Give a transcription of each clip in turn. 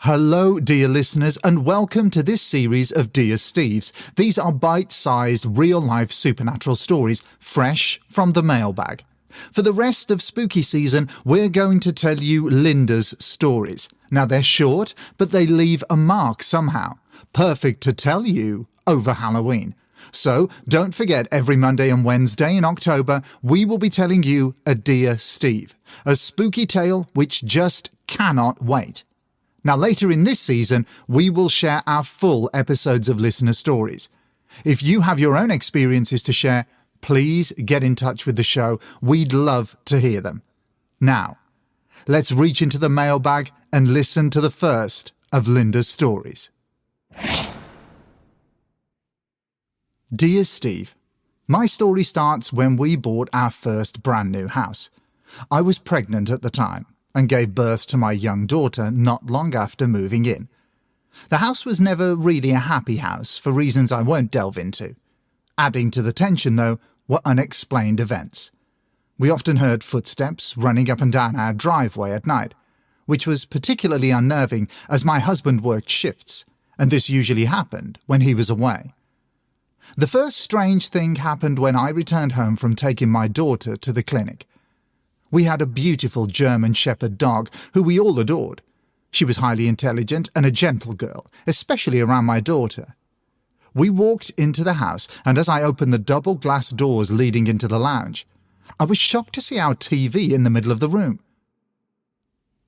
Hello, dear listeners, and welcome to this series of Dear Steves. These are bite-sized, real-life supernatural stories, fresh from the mailbag. For the rest of spooky season, we're going to tell you Linda's stories. Now, they're short, but they leave a mark somehow. Perfect to tell you over Halloween. So, don't forget, every Monday and Wednesday in October, we will be telling you a Dear Steve, a spooky tale which just cannot wait. Now, later in this season, we will share our full episodes of listener stories. If you have your own experiences to share, please get in touch with the show. We'd love to hear them. Now, let's reach into the mailbag and listen to the first of Linda's stories. Dear Steve, my story starts when we bought our first brand new house. I was pregnant at the time and gave birth to my young daughter not long after moving in. The house was never really a happy house for reasons I won't delve into. Adding to the tension, though, were unexplained events. We often heard footsteps running up and down our driveway at night, which was particularly unnerving as my husband worked shifts, and this usually happened when he was away. The first strange thing happened when I returned home from taking my daughter to the clinic. We had a beautiful German Shepherd dog who we all adored. She was highly intelligent and a gentle girl, especially around my daughter. We walked into the house, and as I opened the double glass doors leading into the lounge, I was shocked to see our TV in the middle of the room.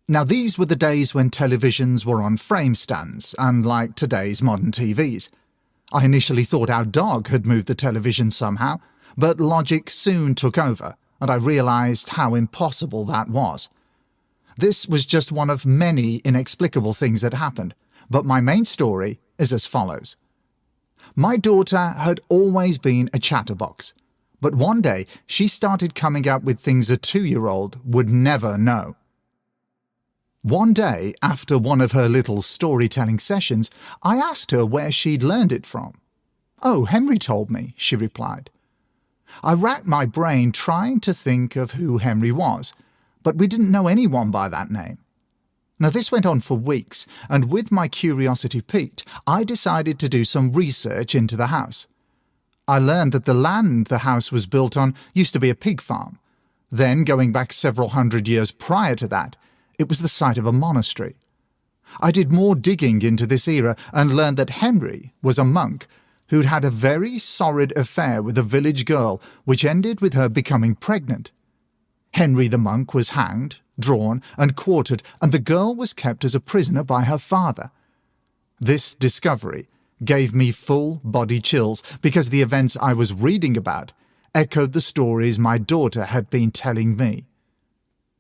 Now, these were the days when televisions were on frame stands, unlike today's modern TVs. I initially thought our dog had moved the television somehow, but logic soon took over, and I realized how impossible that was. This was just one of many inexplicable things that happened, but my main story is as follows. My daughter had always been a chatterbox, but one day she started coming up with things a 2-year-old would never know. One day, after one of her little storytelling sessions, I asked her where she'd learned it from. "Oh, Henry told me," she replied. I racked my brain trying to think of who Henry was, but we didn't know anyone by that name. Now, this went on for weeks, and with my curiosity piqued, I decided to do some research into the house. I learned that the land the house was built on used to be a pig farm. Then, going back several hundred years prior to that, it was the site of a monastery. I did more digging into this era and learned that Henry was a monk who'd had a very sordid affair with a village girl, which ended with her becoming pregnant. Henry the monk was hanged, drawn, and quartered, and the girl was kept as a prisoner by her father. This discovery gave me full body chills because the events I was reading about echoed the stories my daughter had been telling me.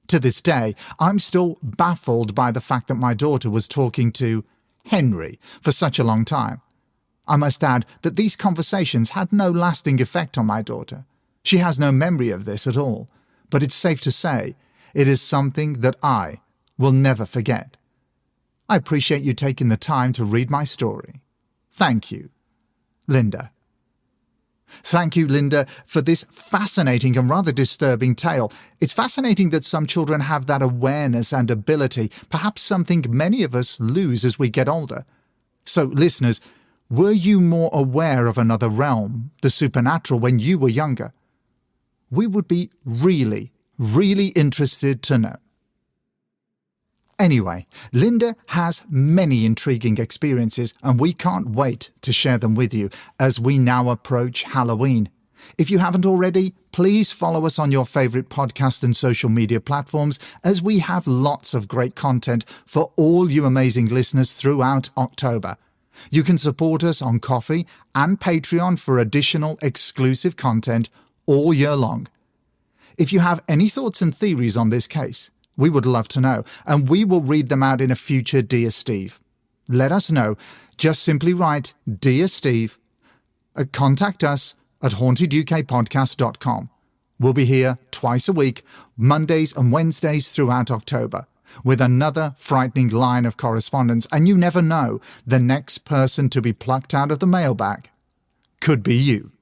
To this day, I'm still baffled by the fact that my daughter was talking to Henry for such a long time. I must add that these conversations had no lasting effect on my daughter. She has no memory of this at all, but it's safe to say it is something that I will never forget. I appreciate you taking the time to read my story. Thank you, Linda. Thank you, Linda, for this fascinating and rather disturbing tale. It's fascinating that some children have that awareness and ability, perhaps something many of us lose as we get older. So, listeners, were you more aware of another realm, the supernatural, when you were younger? We would be really, really interested to know. Anyway, Linda has many intriguing experiences, and we can't wait to share them with you as we now approach Halloween. If you haven't already, please follow us on your favorite podcast and social media platforms, as we have lots of great content for all you amazing listeners throughout October. You can support us on Ko-fi and Patreon for additional exclusive content all year long. If you have any thoughts and theories on this case, we would love to know, and we will read them out in a future Dear Steve. Let us know. Just simply write Dear Steve. Contact us at hauntedukpodcast.com. We'll be here twice a week, Mondays and Wednesdays throughout October, with another frightening line of correspondence, and you never know, the next person to be plucked out of the mailbag could be you.